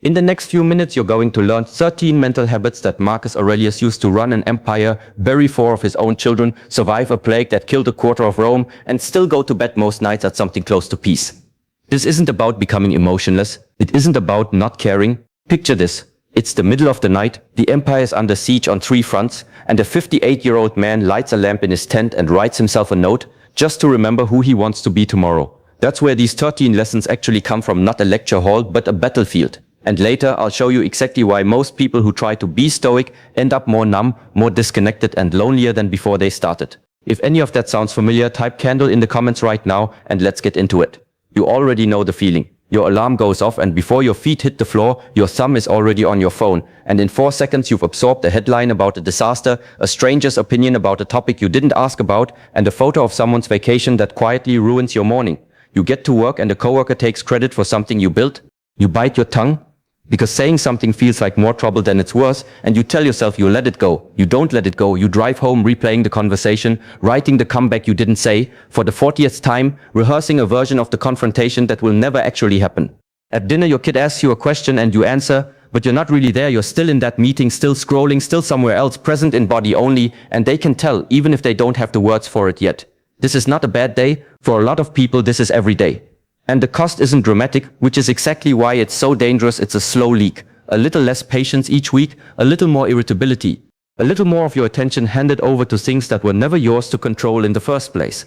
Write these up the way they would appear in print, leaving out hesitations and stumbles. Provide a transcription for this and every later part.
In the next few minutes, you're going to learn 13 mental habits that Marcus Aurelius used to run an empire, bury 4 of his own children, survive a plague that killed a quarter of Rome, and still go to bed most nights at something close to peace. This isn't about becoming emotionless. It isn't about not caring. Picture this. It's the middle of the night, the empire is under siege on 3 fronts, and a 58-year-old man lights a lamp in his tent and writes himself a note just to remember who he wants to be tomorrow. That's where these 13 lessons actually come from, not a lecture hall, but a battlefield. And later, I'll show you exactly why most people who try to be stoic end up more numb, more disconnected and lonelier than before they started. If any of that sounds familiar, type candle in the comments right now and let's get into it. You already know the feeling. Your alarm goes off and before your feet hit the floor, your thumb is already on your phone. And in 4 seconds, you've absorbed a headline about a disaster, a stranger's opinion about a topic you didn't ask about, and a photo of someone's vacation that quietly ruins your morning. You get to work and a coworker takes credit for something you built. You bite your tongue because saying something feels like more trouble than it's worth, and you tell yourself you let it go. You don't let it go. You drive home replaying the conversation, writing the comeback you didn't say, for the 40th time, rehearsing a version of the confrontation that will never actually happen. At dinner, your kid asks you a question and you answer, but you're not really there. You're still in that meeting, still scrolling, still somewhere else, present in body only, and they can tell, even if they don't have the words for it yet. This is not a bad day. For a lot of people, this is every day. And the cost isn't dramatic, which is exactly why it's so dangerous. It's a slow leak. A little less patience each week, a little more irritability, a little more of your attention handed over to things that were never yours to control in the first place.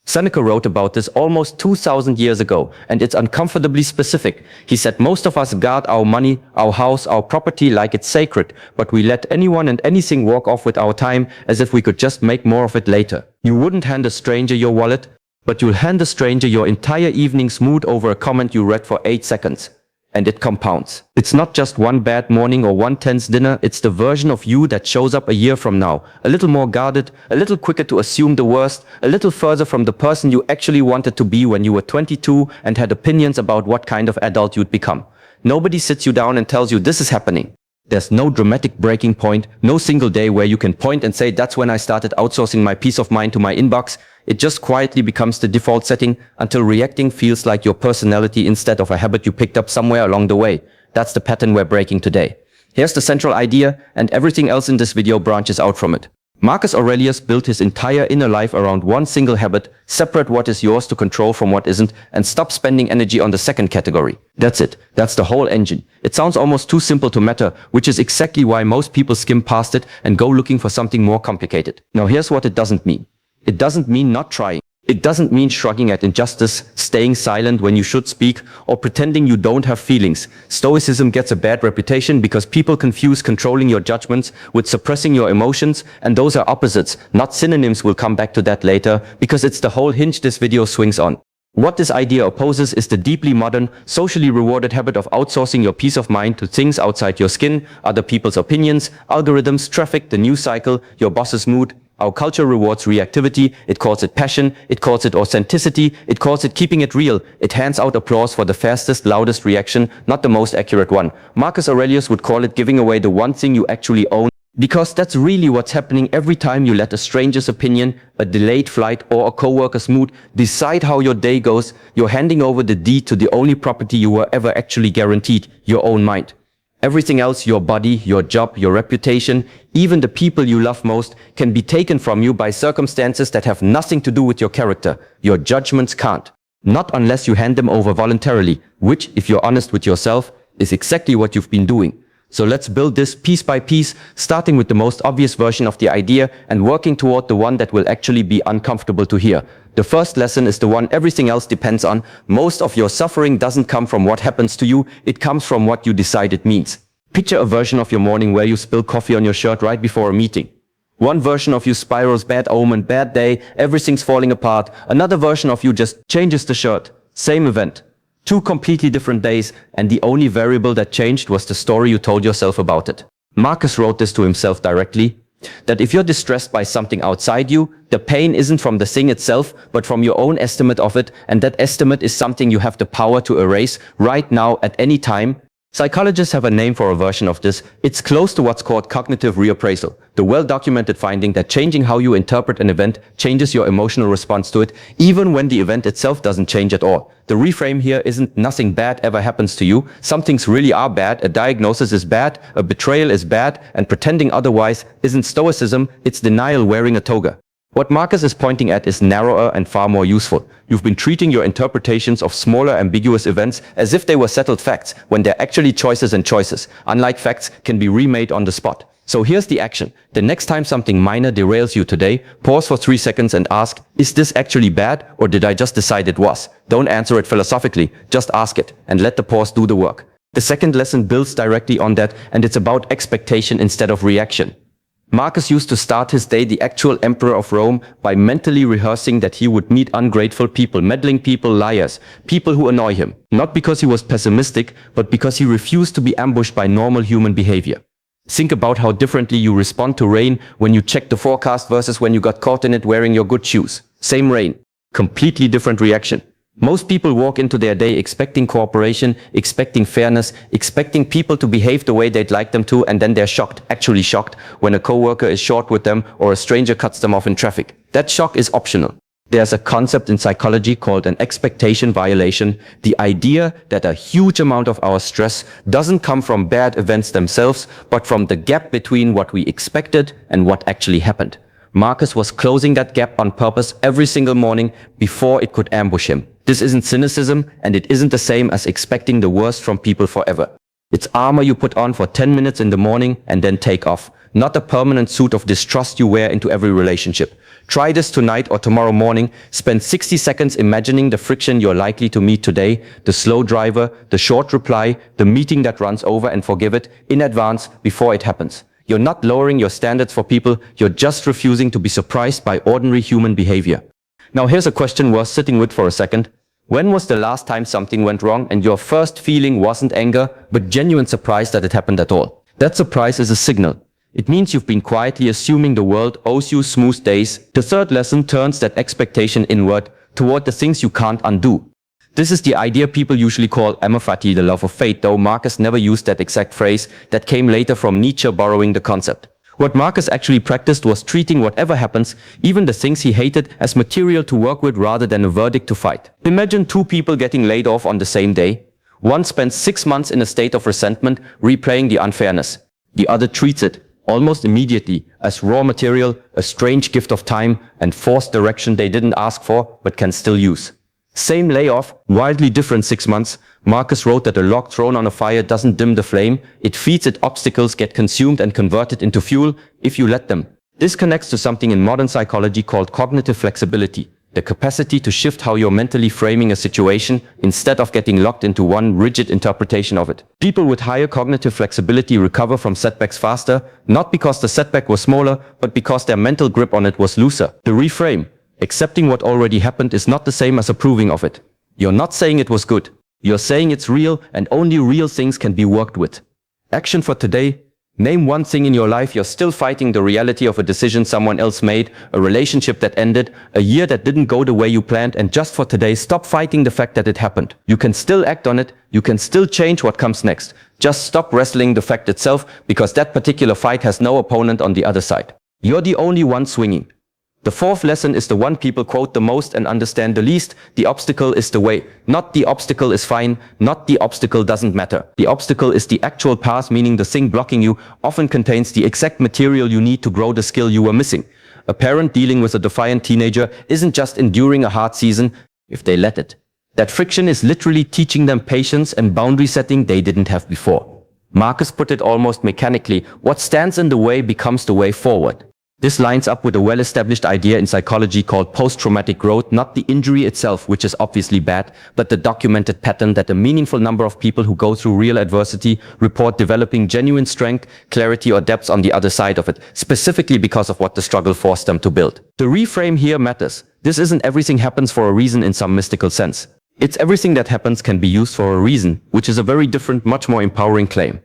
Seneca wrote about this almost 2,000 years ago, and it's uncomfortably specific. He said most of us guard our money, our house, our property like it's sacred, but we let anyone and anything walk off with our time as if we could just make more of it later. You wouldn't hand a stranger your wallet, but you'll hand a stranger your entire evening's mood over a comment you read for 8 seconds. And it compounds. It's not just one bad morning or one tense dinner, it's the version of you that shows up a year from now. A little more guarded, a little quicker to assume the worst, a little further from the person you actually wanted to be when you were 22 and had opinions about what kind of adult you'd become. Nobody sits you down and tells you this is happening. There's no dramatic breaking point, no single day where you can point and say that's when I started outsourcing my peace of mind to my inbox. It just quietly becomes the default setting until reacting feels like your personality instead of a habit you picked up somewhere along the way. That's the pattern we're breaking today. Here's the central idea, and everything else in this video branches out from it. Marcus Aurelius built his entire inner life around one single habit: separate what is yours to control from what isn't, and stop spending energy on the second category. That's it. That's the whole engine. It sounds almost too simple to matter, which is exactly why most people skim past it and go looking for something more complicated. Now here's what it doesn't mean. It doesn't mean not trying. It doesn't mean shrugging at injustice, staying silent when you should speak, or pretending you don't have feelings. Stoicism gets a bad reputation because people confuse controlling your judgments with suppressing your emotions, and those are opposites, not synonyms. We'll come back to that later, because it's the whole hinge this video swings on. What this idea opposes is the deeply modern, socially rewarded habit of outsourcing your peace of mind to things outside your skin, other people's opinions, algorithms, traffic, the news cycle, your boss's mood. Our culture rewards reactivity, it calls it passion, it calls it authenticity, it calls it keeping it real. It hands out applause for the fastest, loudest reaction, not the most accurate one. Marcus Aurelius would call it giving away the one thing you actually own, because that's really what's happening every time you let a stranger's opinion, a delayed flight, or a coworker's mood decide how your day goes. You're handing over the deed to the only property you were ever actually guaranteed, your own mind. Everything else, your body, your job, your reputation, even the people you love most, can be taken from you by circumstances that have nothing to do with your character. Your judgments can't. Not unless you hand them over voluntarily, which, if you're honest with yourself, is exactly what you've been doing. So let's build this piece by piece, starting with the most obvious version of the idea and working toward the one that will actually be uncomfortable to hear. The first lesson is the one everything else depends on. Most of your suffering doesn't come from what happens to you, it comes from what you decide it means. Picture a version of your morning where you spill coffee on your shirt right before a meeting. One version of you spirals: bad omen, bad day, everything's falling apart. Another version of you just changes the shirt. Same event. 2 completely different days, and the only variable that changed was the story you told yourself about it. Marcus wrote this to himself directly, that if you're distressed by something outside you, the pain isn't from the thing itself, but from your own estimate of it, and that estimate is something you have the power to erase right now at any time. Psychologists have a name for a version of this. It's close to what's called cognitive reappraisal, the well-documented finding that changing how you interpret an event changes your emotional response to it, even when the event itself doesn't change at all. The reframe here isn't nothing bad ever happens to you, some things really are bad, a diagnosis is bad, a betrayal is bad, and pretending otherwise isn't stoicism, it's denial wearing a toga. What Marcus is pointing at is narrower and far more useful. You've been treating your interpretations of smaller ambiguous events as if they were settled facts, when they're actually choices and choices, unlike facts, can be remade on the spot. So here's the action. The next time something minor derails you today, pause for 3 seconds and ask, is this actually bad or did I just decide it was? Don't answer it philosophically, just ask it and let the pause do the work. The second lesson builds directly on that, and it's about expectation instead of reaction. Marcus used to start his day, the actual emperor of Rome, by mentally rehearsing that he would meet ungrateful people, meddling people, liars, people who annoy him. Not because he was pessimistic, but because he refused to be ambushed by normal human behavior. Think about how differently you respond to rain when you check the forecast versus when you got caught in it wearing your good shoes. Same rain, completely different reaction. Most people walk into their day expecting cooperation, expecting fairness, expecting people to behave the way they'd like them to, and then they're shocked, actually shocked, when a coworker is short with them or a stranger cuts them off in traffic. That shock is optional. There's a concept in psychology called an expectation violation, the idea that a huge amount of our stress doesn't come from bad events themselves, but from the gap between what we expected and what actually happened. Marcus was closing that gap on purpose every single morning before it could ambush him. This isn't cynicism, and it isn't the same as expecting the worst from people forever. It's armor you put on for 10 minutes in the morning and then take off, not a permanent suit of distrust you wear into every relationship. Try this tonight or tomorrow morning. Spend 60 seconds imagining the friction you're likely to meet today, the slow driver, the short reply, the meeting that runs over, and forgive it in advance before it happens. You're not lowering your standards for people, you're just refusing to be surprised by ordinary human behavior. Now here's a question worth sitting with for a second. When was the last time something went wrong and your first feeling wasn't anger, but genuine surprise that it happened at all? That surprise is a signal. It means you've been quietly assuming the world owes you smooth days. The third lesson turns that expectation inward, toward the things you can't undo. This is the idea people usually call amor fati, the love of fate, though Marcus never used that exact phrase. That came later from Nietzsche borrowing the concept. What Marcus actually practiced was treating whatever happens, even the things he hated, as material to work with rather than a verdict to fight. Imagine two people getting laid off on the same day. One spends 6 months in a state of resentment, replaying the unfairness. The other treats it, almost immediately, as raw material, a strange gift of time and forced direction they didn't ask for but can still use. Same layoff, wildly different 6 months. Marcus wrote that a log thrown on a fire doesn't dim the flame, it feeds it. Obstacles get consumed and converted into fuel if you let them. This connects to something in modern psychology called cognitive flexibility, the capacity to shift how you're mentally framing a situation instead of getting locked into one rigid interpretation of it. People with higher cognitive flexibility recover from setbacks faster, not because the setback was smaller, but because their mental grip on it was looser. The reframe. Accepting what already happened is not the same as approving of it. You're not saying it was good. You're saying it's real, and only real things can be worked with. Action for today. Name one thing in your life you're still fighting the reality of, a decision someone else made, a relationship that ended, a year that didn't go the way you planned, and just for today, stop fighting the fact that it happened. You can still act on it. You can still change what comes next. Just stop wrestling the fact itself, because that particular fight has no opponent on the other side. You're the only one swinging. The fourth lesson is the one people quote the most and understand the least. The obstacle is the way. Not the obstacle is fine, not the obstacle doesn't matter. The obstacle is the actual path, meaning the thing blocking you often contains the exact material you need to grow the skill you were missing. A parent dealing with a defiant teenager isn't just enduring a hard season if they let it. That friction is literally teaching them patience and boundary setting they didn't have before. Marcus put it almost mechanically, what stands in the way becomes the way forward. This lines up with a well-established idea in psychology called post-traumatic growth, not the injury itself, which is obviously bad, but the documented pattern that a meaningful number of people who go through real adversity report developing genuine strength, clarity, or depth on the other side of it, specifically because of what the struggle forced them to build. The reframe here matters. This isn't everything happens for a reason in some mystical sense. It's everything that happens can be used for a reason, which is a very different, much more empowering claim.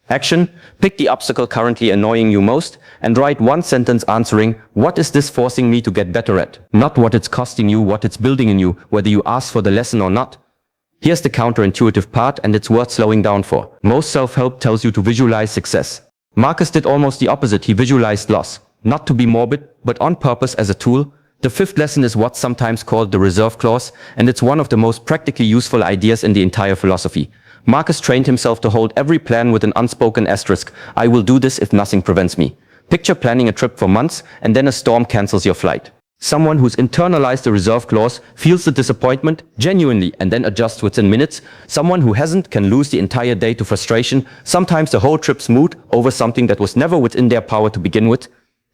Action. Pick the obstacle currently annoying you most and write one sentence answering, what is this forcing me to get better at? Not what it's costing you, what it's building in you, whether you ask for the lesson or not. Here's the counterintuitive part, and it's worth slowing down for. Most self-help tells you to visualize success. Marcus did almost the opposite. He visualized loss. Not to be morbid, but on purpose as a tool. The fifth lesson is what's sometimes called the reserve clause, and it's one of the most practically useful ideas in the entire philosophy. Marcus trained himself to hold every plan with an unspoken asterisk. I will do this if nothing prevents me. Picture planning a trip for months, and then a storm cancels your flight. Someone who's internalized the reserve clause feels the disappointment genuinely and then adjusts within minutes. Someone who hasn't can lose the entire day to frustration, sometimes the whole trip's mood, over something that was never within their power to begin with.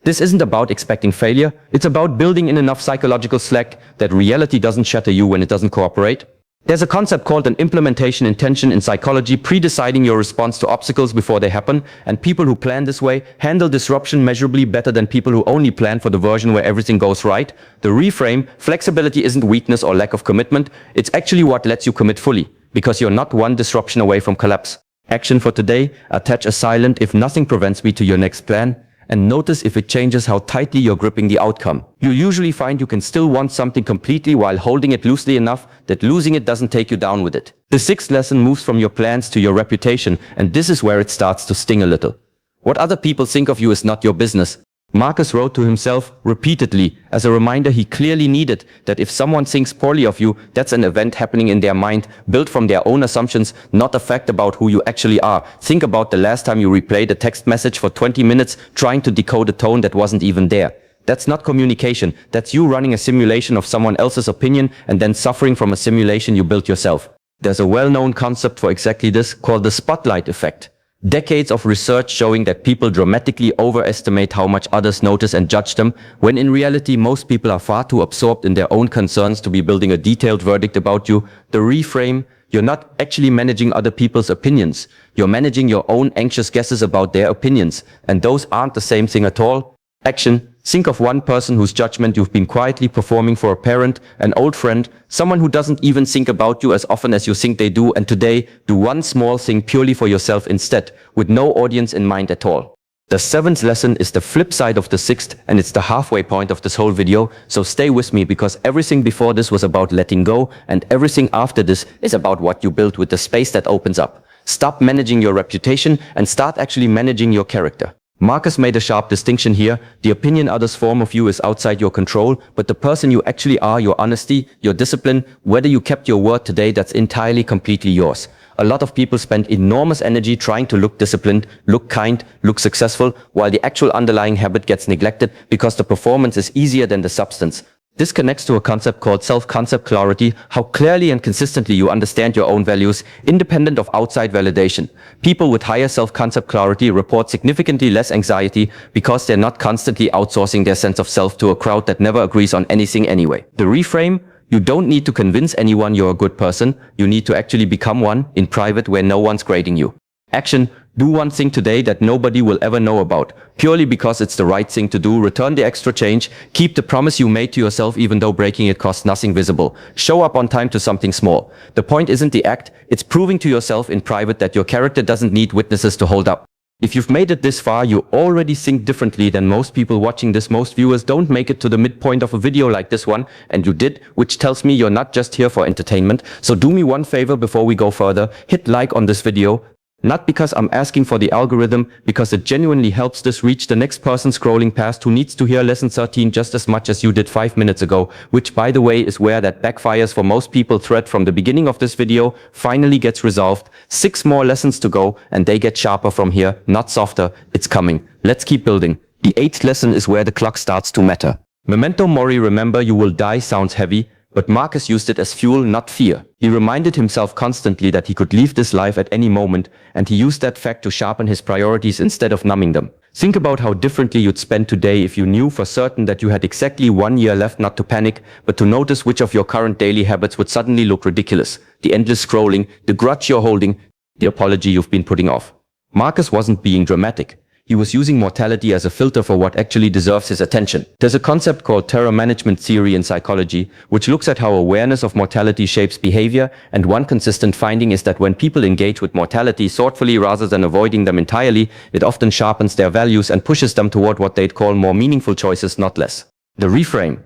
This isn't about expecting failure, it's about building in enough psychological slack that reality doesn't shatter you when it doesn't cooperate. There's a concept called an implementation intention in psychology, pre-deciding your response to obstacles before they happen, and people who plan this way handle disruption measurably better than people who only plan for the version where everything goes right. The reframe, flexibility isn't weakness or lack of commitment, it's actually what lets you commit fully, because you're not one disruption away from collapse. Action for today: attach a silent "if nothing prevents me" to your next plan, and notice if it changes how tightly you're gripping the outcome. You usually find you can still want something completely while holding it loosely enough that losing it doesn't take you down with it. The sixth lesson moves from your plans to your reputation, and this is where it starts to sting a little. What other people think of you is not your business. Marcus wrote to himself repeatedly as a reminder he clearly needed that if someone thinks poorly of you, that's an event happening in their mind, built from their own assumptions, not a fact about who you actually are. Think about the last time you replayed a text message for 20 minutes trying to decode a tone that wasn't even there. That's not communication, that's you running a simulation of someone else's opinion and then suffering from a simulation you built yourself. There's a well-known concept for exactly this called the spotlight effect. Decades of research showing that people dramatically overestimate how much others notice and judge them, when in reality most people are far too absorbed in their own concerns to be building a detailed verdict about you. The reframe: you're not actually managing other people's opinions. You're managing your own anxious guesses about their opinions, and those aren't the same thing at all. Action: think of one person whose judgment you've been quietly performing for a parent, an old friend, someone who doesn't even think about you as often as you think they do, and today, do one small thing purely for yourself instead, with no audience in mind at all. The seventh lesson is the flip side of the sixth, and it's the halfway point of this whole video, so stay with me, because everything before this was about letting go, and everything after this is about what you build with the space that opens up. Stop managing your reputation and start actually managing your character. Marcus made a sharp distinction here. The opinion others form of you is outside your control, but the person you actually are, your honesty, your discipline, whether you kept your word today, that's entirely, completely yours. A lot of people spend enormous energy trying to look disciplined, look kind, look successful, while the actual underlying habit gets neglected because the performance is easier than the substance. This connects to a concept called self-concept clarity, how clearly and consistently you understand your own values, independent of outside validation. People with higher self-concept clarity report significantly less anxiety because they're not constantly outsourcing their sense of self to a crowd that never agrees on anything anyway. The reframe: you don't need to convince anyone you're a good person, you need to actually become one, in private where no one's grading you. Action: do one thing today that nobody will ever know about, purely because it's the right thing to do. Return the extra change, keep the promise you made to yourself even though breaking it costs nothing visible. Show up on time to something small. The point isn't the act, it's proving to yourself in private that your character doesn't need witnesses to hold up. If you've made it this far, you already think differently than most people watching this. Most viewers don't make it to the midpoint of a video like this one, and you did, which tells me you're not just here for entertainment. So do me one favor before we go further, hit like on this video. Not because I'm asking for the algorithm, because it genuinely helps this reach the next person scrolling past who needs to hear lesson 13 just as much as you did 5 minutes ago, which by the way is where that backfires for most people thread from the beginning of this video finally gets resolved. 6 more lessons to go, and they get sharper from here, not softer. It's coming. Let's keep building. The 8th lesson is where the clock starts to matter. Memento mori, remember you will die, sounds heavy, but Marcus used it as fuel, not fear. He reminded himself constantly that he could leave this life at any moment, and he used that fact to sharpen his priorities instead of numbing them. Think about how differently you'd spend today if you knew for certain that you had exactly 1 year left, not to panic, but to notice which of your current daily habits would suddenly look ridiculous. The endless scrolling, the grudge you're holding, the apology you've been putting off. Marcus wasn't being dramatic. He was using mortality as a filter for what actually deserves his attention. There's a concept called terror management theory in psychology, which looks at how awareness of mortality shapes behavior, and one consistent finding is that when people engage with mortality thoughtfully rather than avoiding them entirely, it often sharpens their values and pushes them toward what they'd call more meaningful choices, not less. The reframe: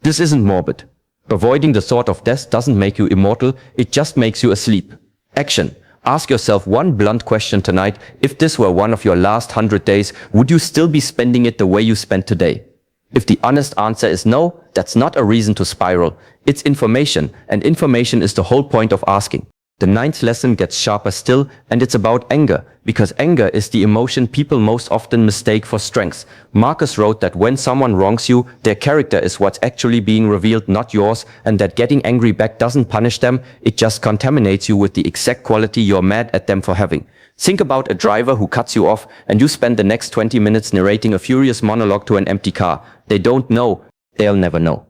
this isn't morbid. Avoiding the thought of death doesn't make you immortal, it just makes you asleep. Action. Ask yourself one blunt question tonight. If this were one of your last 100 days, would you still be spending it the way you spent today? If the honest answer is no, that's not a reason to spiral. It's information, and information is the whole point of asking. The 9th lesson gets sharper still, and it's about anger, because anger is the emotion people most often mistake for strength. Marcus wrote that when someone wrongs you, their character is what's actually being revealed, not yours, and that getting angry back doesn't punish them, it just contaminates you with the exact quality you're mad at them for having. Think about a driver who cuts you off, and you spend the next 20 minutes narrating a furious monologue to an empty car. They don't know. They'll never know.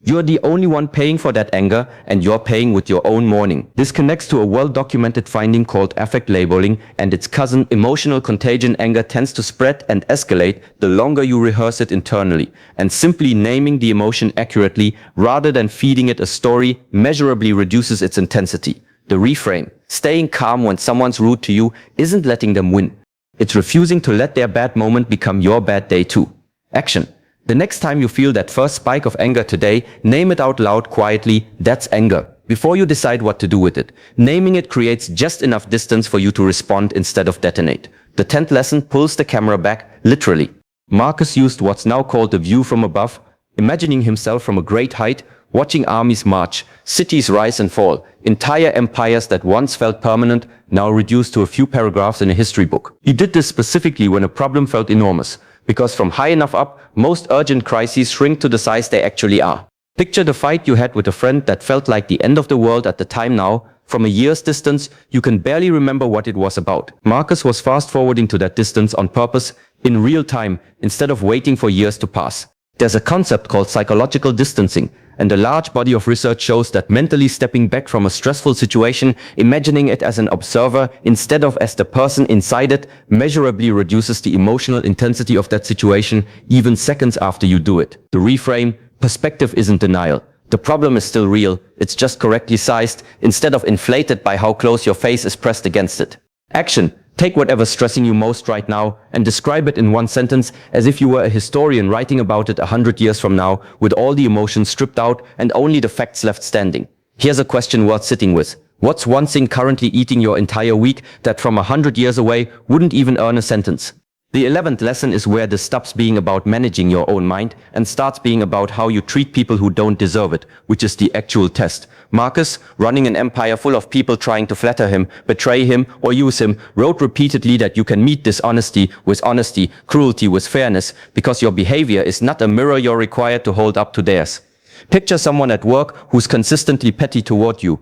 You're the only one paying for that anger, and you're paying with your own mourning. This connects to a well-documented finding called affect labeling, and its cousin, emotional contagion. Anger tends to spread and escalate the longer you rehearse it internally, and simply naming the emotion accurately rather than feeding it a story measurably reduces its intensity. The reframe, staying calm when someone's rude to you, isn't letting them win. It's refusing to let their bad moment become your bad day too. Action. The next time you feel that first spike of anger today, name it out loud quietly, that's anger, before you decide what to do with it. Naming it creates just enough distance for you to respond instead of detonate. The 10th lesson pulls the camera back, literally. Marcus used what's now called the view from above, imagining himself from a great height, watching armies march, cities rise and fall, entire empires that once felt permanent, now reduced to a few paragraphs in a history book. He did this specifically when a problem felt enormous, because from high enough up, most urgent crises shrink to the size they actually are. Picture the fight you had with a friend that felt like the end of the world at the time. Now, from a year's distance, you can barely remember what it was about. Marcus was fast-forwarding to that distance on purpose, in real time, instead of waiting for years to pass. There's a concept called psychological distancing, and a large body of research shows that mentally stepping back from a stressful situation, imagining it as an observer instead of as the person inside it, measurably reduces the emotional intensity of that situation even seconds after you do it. The reframe, perspective isn't denial. The problem is still real, it's just correctly sized instead of inflated by how close your face is pressed against it. Action. Take whatever's stressing you most right now and describe it in one sentence as if you were a historian writing about it 100 years from now, with all the emotions stripped out and only the facts left standing. Here's a question worth sitting with. What's one thing currently eating your entire week that from 100 years away wouldn't even earn a sentence? The 11th lesson is where this stops being about managing your own mind and starts being about how you treat people who don't deserve it, which is the actual test. Marcus, running an empire full of people trying to flatter him, betray him, or use him, wrote repeatedly that you can meet dishonesty with honesty, cruelty with fairness, because your behavior is not a mirror you're required to hold up to theirs. Picture someone at work who's consistently petty toward you.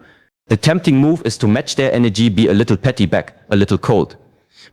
The tempting move is to match their energy, be a little petty back, a little cold.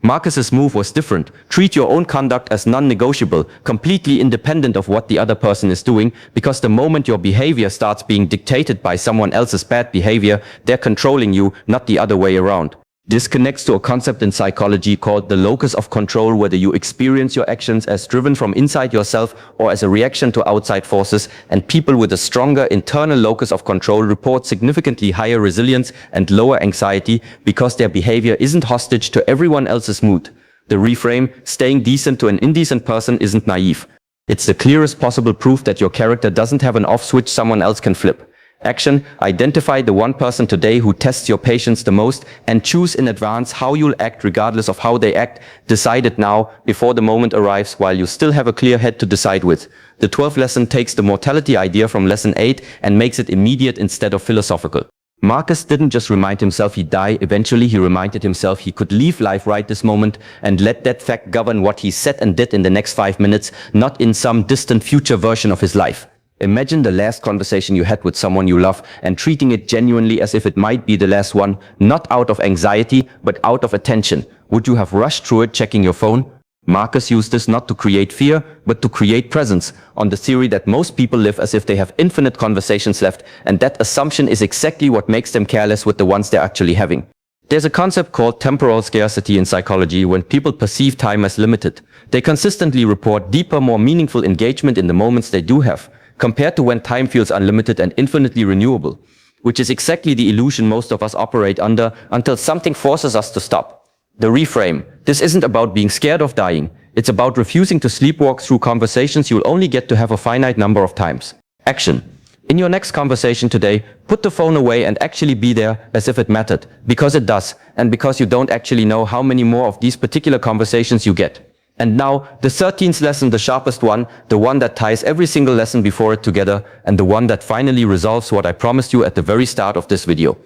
Marcus's move was different. Treat your own conduct as non-negotiable, completely independent of what the other person is doing, because the moment your behavior starts being dictated by someone else's bad behavior, they're controlling you, not the other way around. This connects to a concept in psychology called the locus of control, whether you experience your actions as driven from inside yourself or as a reaction to outside forces, and people with a stronger internal locus of control report significantly higher resilience and lower anxiety because their behavior isn't hostage to everyone else's mood. The reframe, staying decent to an indecent person, isn't naive. It's the clearest possible proof that your character doesn't have an off switch someone else can flip. Action. Identify the one person today who tests your patience the most and choose in advance how you'll act regardless of how they act. Decide it now, before the moment arrives, while you still have a clear head to decide with. The 12th lesson takes the mortality idea from lesson 8 and makes it immediate instead of philosophical. Marcus didn't just remind himself he'd die, eventually he reminded himself he could leave life right this moment and let that fact govern what he said and did in the next 5 minutes, not in some distant future version of his life. Imagine the last conversation you had with someone you love and treating it genuinely as if it might be the last one, not out of anxiety, but out of attention. Would you have rushed through it checking your phone? Marcus used this not to create fear, but to create presence, on the theory that most people live as if they have infinite conversations left, and that assumption is exactly what makes them careless with the ones they're actually having. There's a concept called temporal scarcity in psychology. When people perceive time as limited, they consistently report deeper, more meaningful engagement in the moments they do have, compared to when time feels unlimited and infinitely renewable, which is exactly the illusion most of us operate under until something forces us to stop. The reframe. This isn't about being scared of dying. It's about refusing to sleepwalk through conversations you'll only get to have a finite number of times. Action. In your next conversation today, put the phone away and actually be there as if it mattered, because it does, and because you don't actually know how many more of these particular conversations you get. And now, the 13th lesson, the sharpest one, the one that ties every single lesson before it together, and the one that finally resolves what I promised you at the very start of this video.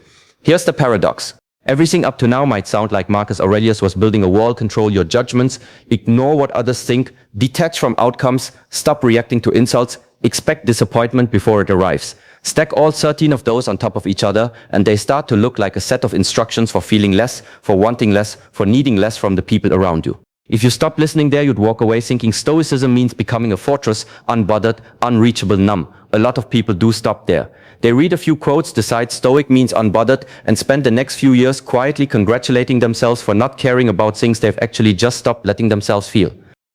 Here's the paradox. Everything up to now might sound like Marcus Aurelius was building a wall: control your judgments, ignore what others think, detach from outcomes, stop reacting to insults, expect disappointment before it arrives. Stack all 13 of those on top of each other, and they start to look like a set of instructions for feeling less, for wanting less, for needing less from the people around you. If you stop listening there, you'd walk away thinking Stoicism means becoming a fortress, unbothered, unreachable, numb. A lot of people do stop there. They read a few quotes, decide Stoic means unbothered, and spend the next few years quietly congratulating themselves for not caring about things they've actually just stopped letting themselves feel.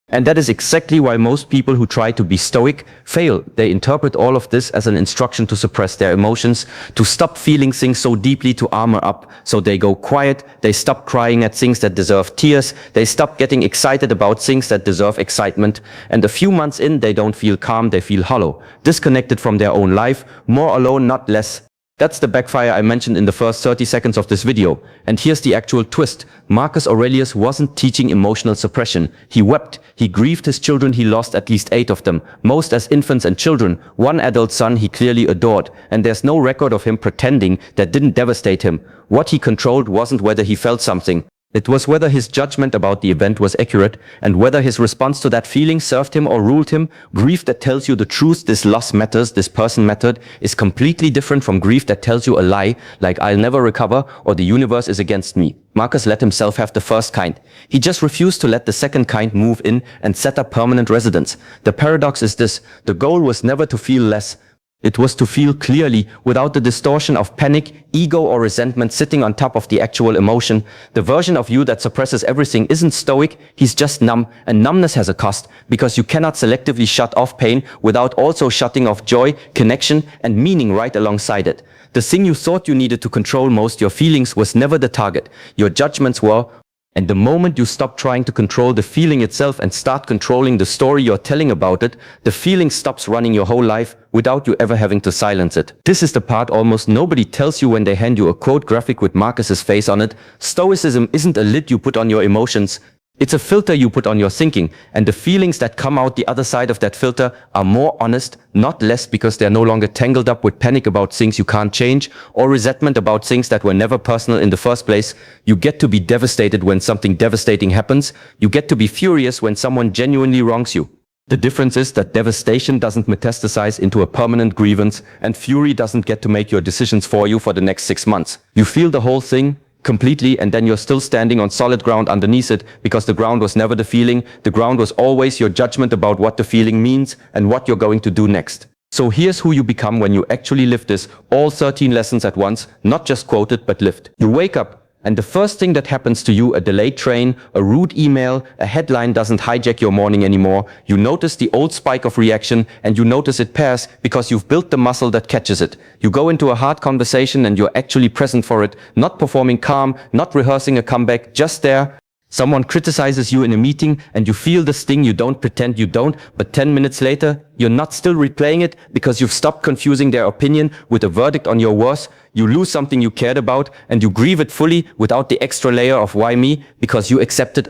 And that is exactly why most people who try to be stoic fail. They interpret all of this as an instruction to suppress their emotions, to stop feeling things so deeply, to armor up. So they go quiet, they stop crying at things that deserve tears, they stop getting excited about things that deserve excitement. And a few months in, they don't feel calm, they feel hollow, disconnected from their own life, more alone, not less. That's the backfire I mentioned in the first 30 seconds of this video. And here's the actual twist. Marcus Aurelius wasn't teaching emotional suppression. He wept. He grieved his children. He lost at least 8 of them, most as infants and children. One adult son he clearly adored. And there's no record of him pretending that didn't devastate him. What he controlled wasn't whether he felt something. It was whether his judgment about the event was accurate, and whether his response to that feeling served him or ruled him. Grief that tells you the truth, this loss matters, this person mattered, is completely different from grief that tells you a lie, like I'll never recover or the universe is against me. Marcus let himself have the first kind. He just refused to let the second kind move in and set up permanent residence. The paradox is this: the goal was never to feel less. It was to feel clearly, without the distortion of panic, ego, or resentment sitting on top of the actual emotion. The version of you that suppresses everything isn't stoic, he's just numb, and numbness has a cost, because you cannot selectively shut off pain without also shutting off joy, connection, and meaning right alongside it. The thing you thought you needed to control most, your feelings, was never the target. Your judgments were. And the moment you stop trying to control the feeling itself and start controlling the story you're telling about it, the feeling stops running your whole life without you ever having to silence it. This is the part almost nobody tells you when they hand you a quote graphic with Marcus's face on it. Stoicism isn't a lid you put on your emotions. It's a filter you put on your thinking, and the feelings that come out the other side of that filter are more honest, not less, because they're no longer tangled up with panic about things you can't change or resentment about things that were never personal in the first place. You get to be devastated when something devastating happens. You get to be furious when someone genuinely wrongs you. The difference is that devastation doesn't metastasize into a permanent grievance, and fury doesn't get to make your decisions for you for the next 6 months. You feel the whole thing completely, and then you're still standing on solid ground underneath it, because the ground was never the feeling. The ground was always your judgment about what the feeling means and what you're going to do next. So here's who you become when you actually live this, all 13 lessons at once, not just quoted but lived. You wake up, and the first thing that happens to you, a delayed train, a rude email, a headline doesn't hijack your morning anymore. You notice the old spike of reaction, and you notice it pass because you've built the muscle that catches it. You go into a hard conversation and you're actually present for it, not performing calm, not rehearsing a comeback, just there. Someone criticizes you in a meeting and you feel the sting. You don't pretend you don't, but 10 minutes later, you're not still replaying it because you've stopped confusing their opinion with a verdict on your worth. You lose something you cared about and you grieve it fully without the extra layer of why me, because you accepted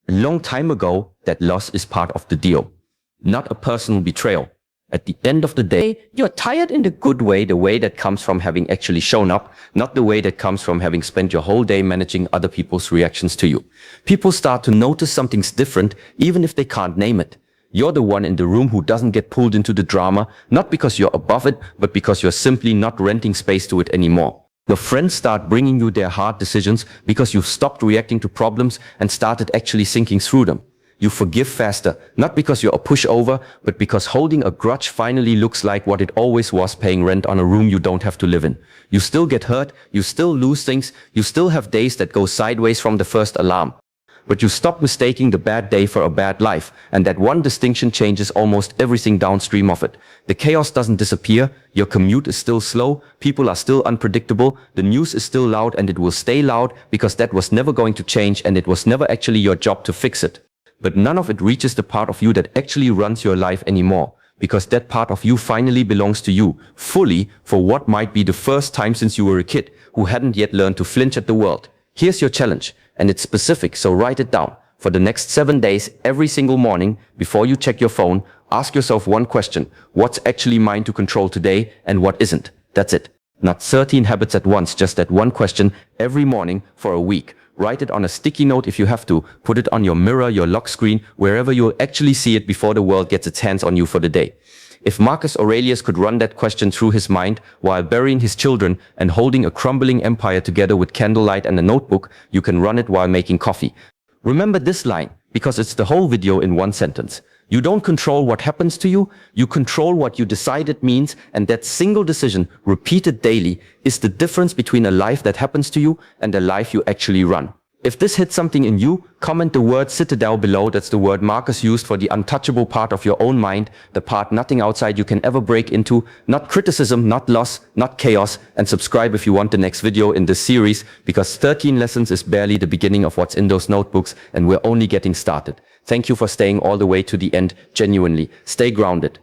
a long time ago that loss is part of the deal, not a personal betrayal. At the end of the day, you're tired in the good way, the way that comes from having actually shown up, not the way that comes from having spent your whole day managing other people's reactions to you. People start to notice something's different, even if they can't name it. You're the one in the room who doesn't get pulled into the drama, not because you're above it, but because you're simply not renting space to it anymore. Your friends start bringing you their hard decisions because you've stopped reacting to problems and started actually thinking through them. You forgive faster, not because you're a pushover, but because holding a grudge finally looks like what it always was: paying rent on a room you don't have to live in. You still get hurt, you still lose things, you still have days that go sideways from the first alarm. But you stop mistaking the bad day for a bad life, and that one distinction changes almost everything downstream of it. The chaos doesn't disappear, your commute is still slow, people are still unpredictable, the news is still loud, and it will stay loud because that was never going to change, and it was never actually your job to fix it. But none of it reaches the part of you that actually runs your life anymore. because that part of you finally belongs to you, fully, for what might be the first time since you were a kid who hadn't yet learned to flinch at the world. Here's your challenge, and it's specific, so write it down. For the next 7 days, every single morning, before you check your phone, ask yourself one question: what's actually mine to control today and what isn't? That's it. Not 13 habits at once, just that one question every morning for a week. Write it on a sticky note if you have to. Put it on your mirror, your lock screen, wherever you'll actually see it before the world gets its hands on you for the day. If Marcus Aurelius could run that question through his mind while burying his children and holding a crumbling empire together with candlelight and a notebook, you can run it while making coffee. Remember this line, because it's the whole video in one sentence. You don't control what happens to you, you control what you decide it means, and that single decision, repeated daily, is the difference between a life that happens to you and a life you actually run. If this hits something in you, comment the word citadel below. That's the word Marcus used for the untouchable part of your own mind, the part nothing outside you can ever break into, not criticism, not loss, not chaos, and subscribe if you want the next video in this series, because 13 lessons is barely the beginning of what's in those notebooks, and we're only getting started. Thank you for staying all the way to the end, genuinely. Stay grounded.